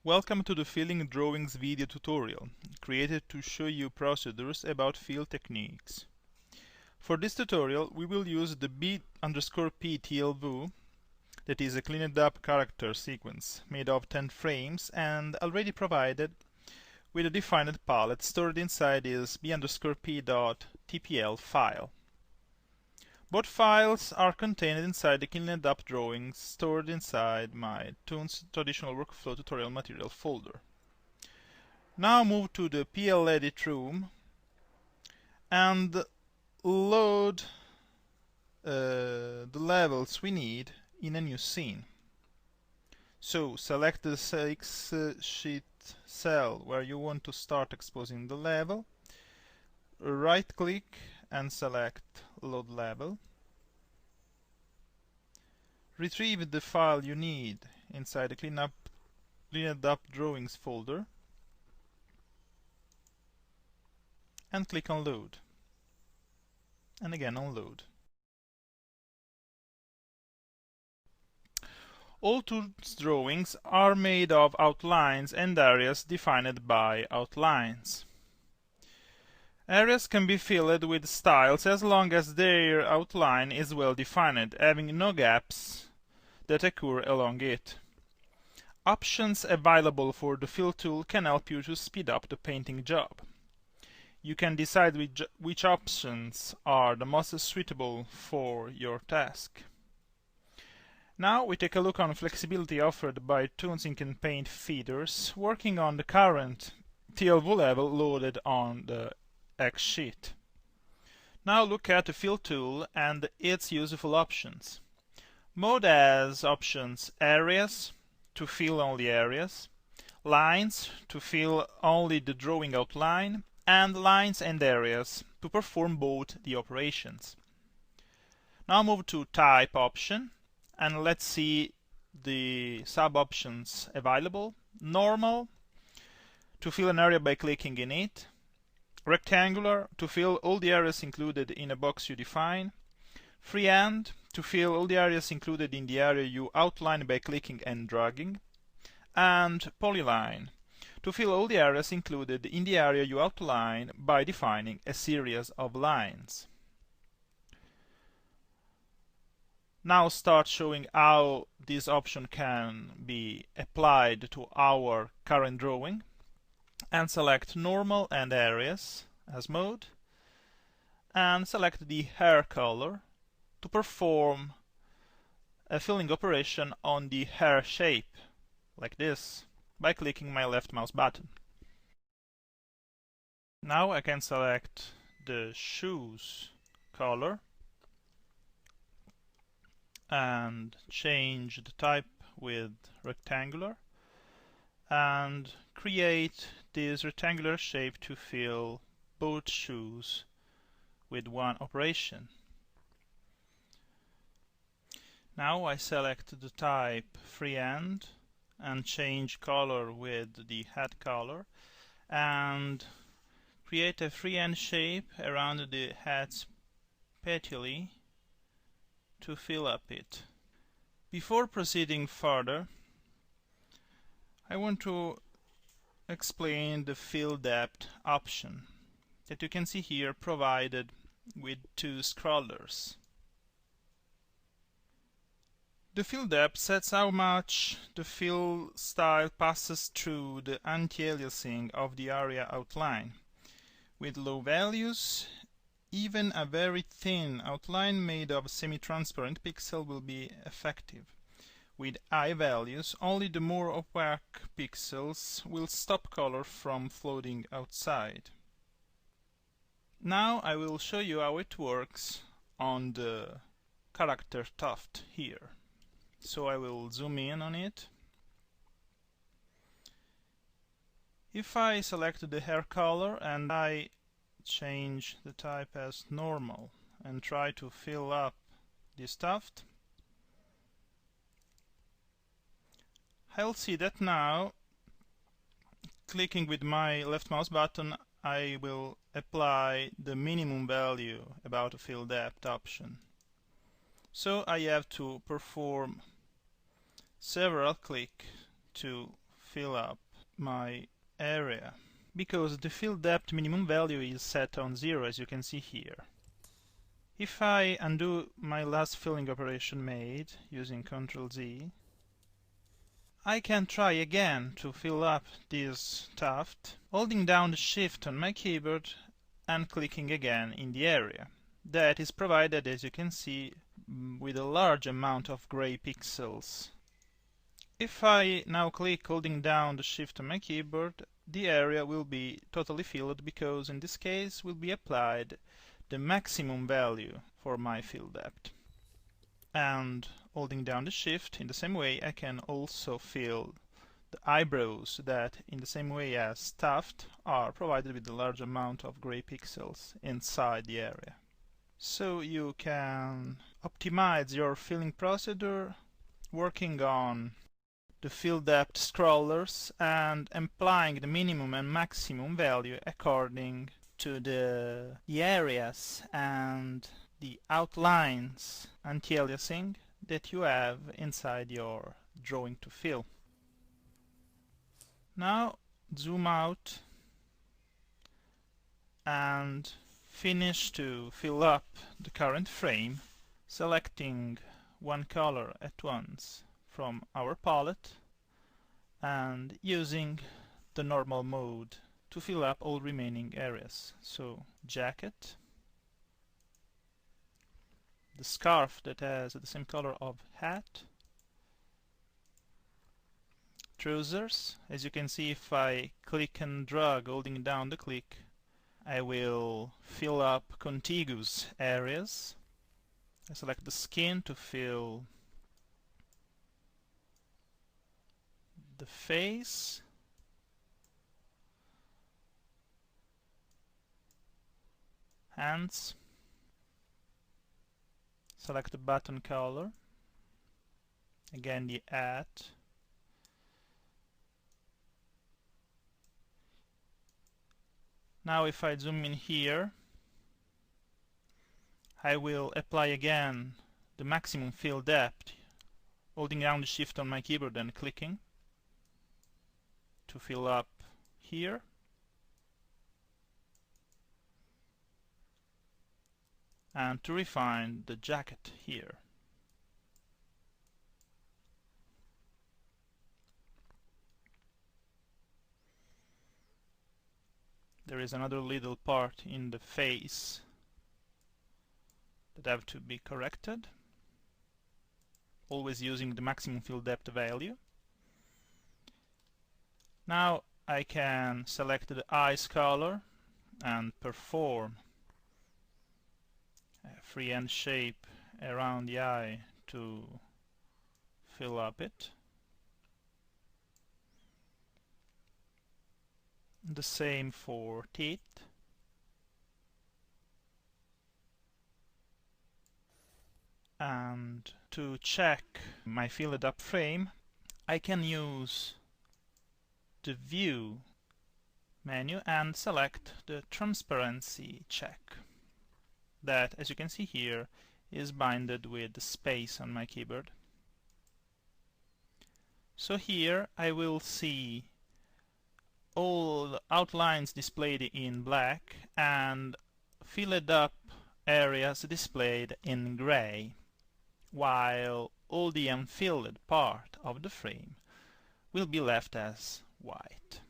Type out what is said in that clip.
Welcome to the Filling Drawings video tutorial, created to show you procedures about fill techniques. For this tutorial, we will use the b_p TLV, that is a cleaned up character sequence made of 10 frames and already provided with a defined palette stored inside this b_p.tpl file. Both files are contained inside the cleaned up drawings stored inside my Toonz traditional workflow tutorial material folder. Now move to the PL edit room and load the levels we need in a new scene. So select the 6 sheet cell where you want to start exposing the level, right click and select load level. Retrieve the file you need inside the cleaned up drawings folder and click on load, and again on load. All Toonz drawings are made of outlines and areas defined by outlines. Areas can be filled with styles as long as their outline is well defined, having no gaps that occur along it. Options available for the fill tool can help you to speed up the painting job. You can decide which options are the most suitable for your task. Now we take a look on flexibility offered by Toonz Ink and Paint feeders working on the current TLV level loaded on the X sheet. Now look at the fill tool and its useful options. Mode has options areas, to fill only areas, lines, to fill only the drawing outline, and lines and areas, to perform both the operations. Now move to type option, and let's see the sub-options available. Normal, to fill an area by clicking in it. Rectangular, to fill all the areas included in a box you define. Freehand, to fill all the areas included in the area you outline by clicking and dragging. And polyline, to fill all the areas included in the area you outline by defining a series of lines. Now start showing how this option can be applied to our current drawing, and select normal and areas as mode, and select the hair color to perform a filling operation on the hair shape, like this, by clicking my left mouse button. Now I can select the shoes color and change the type with rectangular and create this rectangular shape to fill both shoes with one operation. Now I select the type freehand and change color with the hat color and create a freehand shape around the hat's petioles to fill up it. Before proceeding further, I want to explain the fill depth option that you can see here provided with two scrollers. The fill depth sets how much the fill style passes through the anti-aliasing of the area outline. With low values, even a very thin outline made of semi-transparent pixel will be effective. With high values, only the more opaque pixels will stop color from floating outside. Now I will show you how it works on the character tuft here. So I will zoom in on it. If I select the hair color and I change the type as normal and try to fill up this tuft, I'll see that now, clicking with my left mouse button, I will apply the minimum value about the fill depth option. So I have to perform several clicks to fill up my area, because the fill depth minimum value is set on 0, as you can see here. If I undo my last filling operation made using Ctrl Z, I can try again to fill up this tuft, holding down the Shift on my keyboard and clicking again in the area. That is provided, as you can see, with a large amount of gray pixels. If I now click holding down the Shift on my keyboard, the area will be totally filled, because in this case will be applied the maximum value for my fill depth. And holding down the Shift, in the same way I can also fill the eyebrows that, in the same way as tuft, are provided with a large amount of gray pixels inside the area. So you can optimize your filling procedure working on the fill depth scrollers and applying the minimum and maximum value according to the areas and the outlines anti-aliasing that you have inside your drawing to fill. Now zoom out and finish to fill up the current frame, selecting one color at once from our palette and using the normal mode to fill up all remaining areas. So jacket, the scarf that has the same color of hat, trousers. As you can see, if I click and drag holding down the click, I will fill up contiguous areas. I select the skin to fill the face, hands, select the button color, again the hat, now if I zoom in here, I will apply again the maximum fill depth, holding down the Shift on my keyboard and clicking to fill up here. And to refine the jacket here. There is another little part in the face that have to be corrected, always using the maximum fill depth value. Now I can select the eyes color and perform a freehand shape around the eye to fill up it. The same for teeth. And to check my filled up frame, I can use the View menu and select the transparency check. That, as you can see here, is binded with the space on my keyboard. So here I will see all the outlines displayed in black and filled up areas displayed in gray, while all the unfilled part of the frame will be left as white.